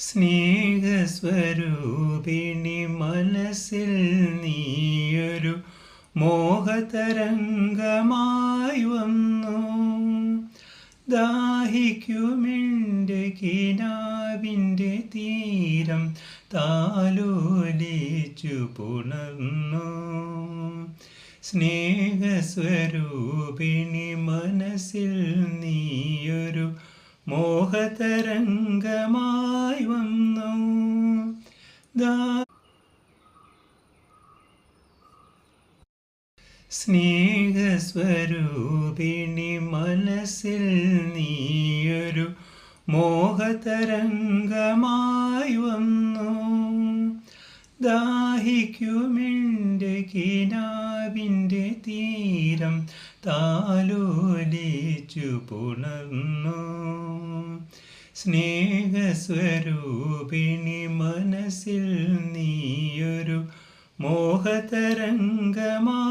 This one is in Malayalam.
സ്നേഹസ്വരൂപിണി മനസ്സിൽ നീയൊരു മോഹതരംഗമായി വന്നു. ദാഹിക്കുമെൻ്റെ കിനാവിൻ്റെ തീരം താലോലിച്ചു പുണർന്നു. സ്നേഹസ്വരൂപിണി മനസ്സിൽ നീയൊരു മോഹതരംഗമായി വന്നു. സ്നേഹസ്വരൂപിണി മനസ്സിൽ നീയൊരു മോഹതരംഗമായി വന്നു. ദാഹിക്കുമെൻ്റെ കിനാവിൻ്റെ തീരം താലോലിച്ചു പുണർന്നു. സ്നേഹസ്വരൂപിണി മനസ്സിൽ നീയൊരു മോഹതരംഗമായി